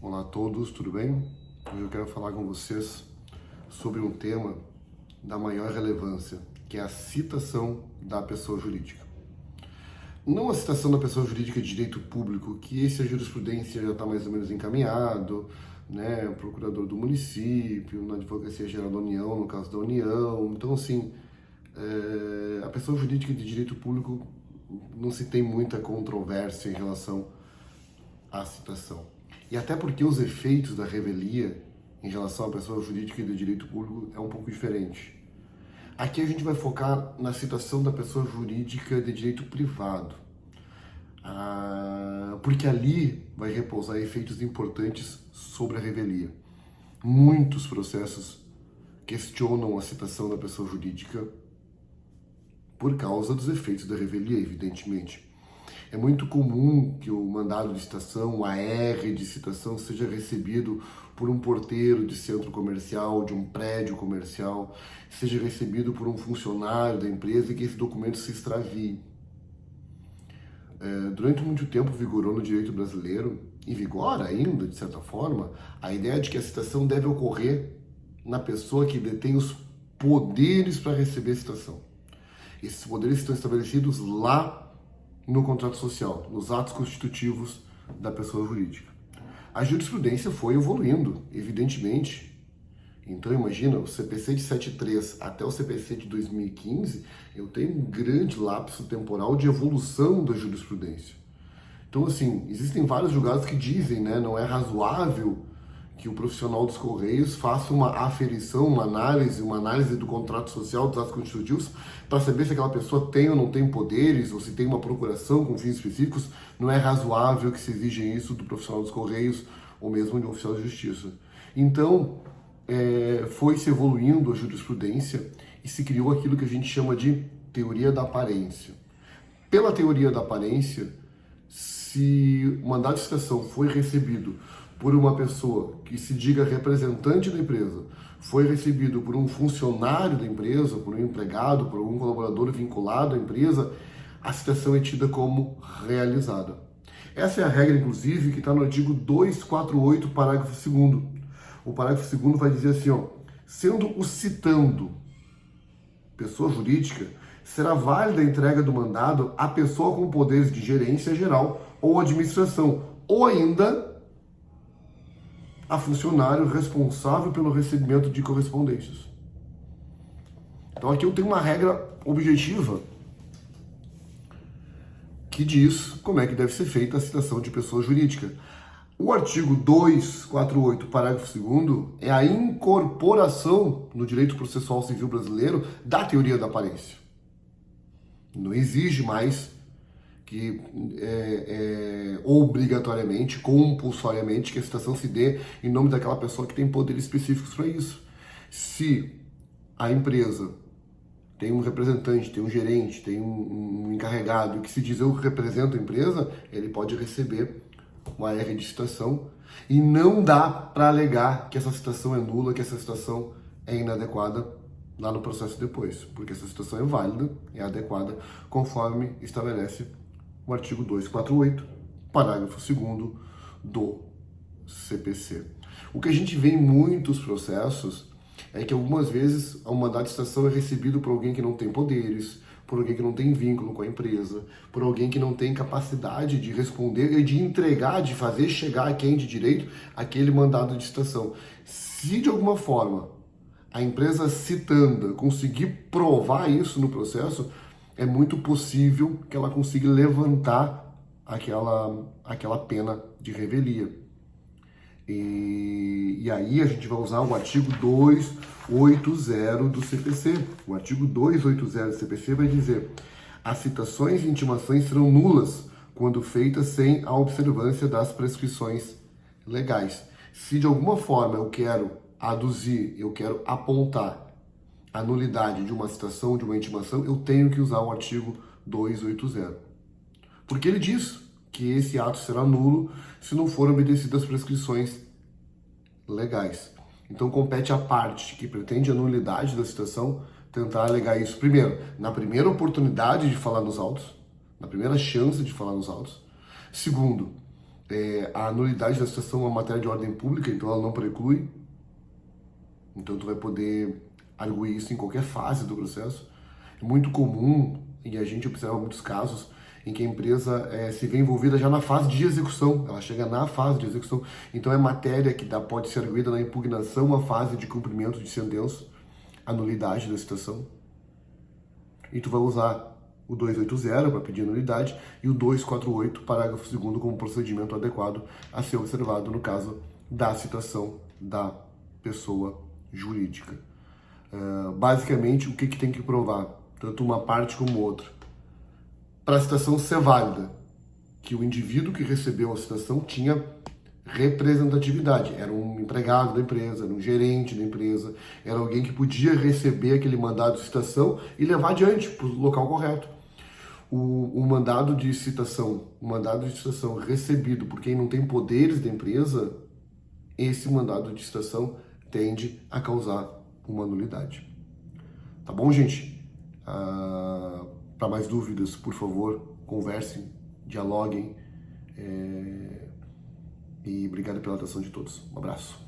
Olá a todos, tudo bem? Hoje eu quero falar com vocês sobre um tema da maior relevância, que é a citação da pessoa jurídica. Não a citação da pessoa jurídica de direito público, que esse a jurisprudência já está mais ou menos encaminhado, né? O procurador do município, na Advocacia Geral da União, no caso da União. Então, assim, a pessoa jurídica de direito público não se tem muita controvérsia em relação à citação. E até porque os efeitos da revelia em relação à pessoa jurídica e do direito público é um pouco diferente. Aqui a gente vai focar na citação da pessoa jurídica de direito privado, porque ali vai repousar efeitos importantes sobre a revelia. Muitos processos questionam a citação da pessoa jurídica por causa dos efeitos da revelia, evidentemente. É muito comum que o mandado de citação, o AR de citação, seja recebido por um porteiro de centro comercial, de um prédio comercial, seja recebido por um funcionário da empresa e que esse documento se extravie. Durante muito tempo vigorou no direito brasileiro, e vigora ainda, de certa forma, a ideia de que a citação deve ocorrer na pessoa que detém os poderes para receber a citação. Esses poderes estão estabelecidos lá no contrato social, nos atos constitutivos da pessoa jurídica. A jurisprudência foi evoluindo, evidentemente. Então, imagina, o CPC de 73 até o CPC de 2015, eu tenho um grande lapso temporal de evolução da jurisprudência. Então, assim, existem vários julgados que dizem, né, não é razoável que o profissional dos Correios faça uma aferição, uma análise do contrato social, dos atos constitutivos, para saber se aquela pessoa tem ou não tem poderes, ou se tem uma procuração com fins específicos. Não é razoável que se exija isso do profissional dos Correios, ou mesmo de um oficial de justiça. Então, foi se evoluindo a jurisprudência e se criou aquilo que a gente chama de teoria da aparência. Pela teoria da aparência, se o mandado de citação foi recebido por uma pessoa que se diga representante da empresa, foi recebido por um funcionário da empresa, por um empregado, por algum colaborador vinculado à empresa, a citação é tida como realizada. Essa é a regra, inclusive, que está no artigo 248, parágrafo 2º. O parágrafo 2º vai dizer assim, sendo o citando pessoa jurídica, será válida a entrega do mandado à pessoa com poderes de gerência geral ou administração, ou ainda a funcionário responsável pelo recebimento de correspondências. Então aqui eu tenho uma regra objetiva que diz como é que deve ser feita a citação de pessoa jurídica. O artigo 248, parágrafo 2º, é a incorporação no direito processual civil brasileiro da teoria da aparência. Não exige mais que obrigatoriamente, compulsoriamente, que a citação se dê em nome daquela pessoa que tem poderes específicos para isso. Se a empresa tem um representante, tem um gerente, tem um encarregado que se diz eu represento a empresa, ele pode receber uma AR de citação e não dá para alegar que essa citação é nula, que essa citação é inadequada lá no processo depois, porque essa citação é válida, é adequada, conforme estabelece o artigo 248, parágrafo 2º do CPC. O que a gente vê em muitos processos é que algumas vezes o mandado de citação é recebido por alguém que não tem poderes, por alguém que não tem vínculo com a empresa, por alguém que não tem capacidade de responder e de entregar, de fazer chegar a quem de direito aquele mandado de citação. Se de alguma forma a empresa citanda conseguir provar isso no processo, é muito possível que ela consiga levantar aquela pena de revelia. E aí a gente vai usar o artigo 280 do CPC. O artigo 280 do CPC vai dizer: as citações e intimações serão nulas quando feitas sem a observância das prescrições legais. Se de alguma forma eu quero aduzir, eu quero apontar a nulidade de uma citação, de uma intimação, eu tenho que usar o artigo 280. Porque ele diz que esse ato será nulo se não forem obedecidas as prescrições legais. Então compete à parte que pretende a nulidade da citação tentar alegar isso primeiro, na primeira oportunidade de falar nos autos, na primeira chance de falar nos autos. Segundo, A anulidade da citação é uma matéria de ordem pública, então ela não preclui. Então tu vai poder arguir isso em qualquer fase do processo. É muito comum, e a gente observa muitos casos, em que a empresa se vê envolvida já na fase de execução, ela chega na fase de execução, então é matéria que pode ser arguída na impugnação à fase de cumprimento de sentença, a nulidade da citação, e tu vai usar o 280 para pedir nulidade e o 248, parágrafo 2º, como procedimento adequado a ser observado no caso da citação da pessoa jurídica. Basicamente, o que tem que provar, tanto uma parte como outra, para a citação ser válida, que o indivíduo que recebeu a citação tinha representatividade, era um empregado da empresa, era um gerente da empresa, era alguém que podia receber aquele mandado de citação e levar adiante para o local correto. O mandado de citação recebido por quem não tem poderes da empresa, esse mandado de citação tende a causar uma nulidade. Tá bom, gente? Para mais dúvidas, por favor, conversem, dialoguem. E obrigado pela atenção de todos. Um abraço.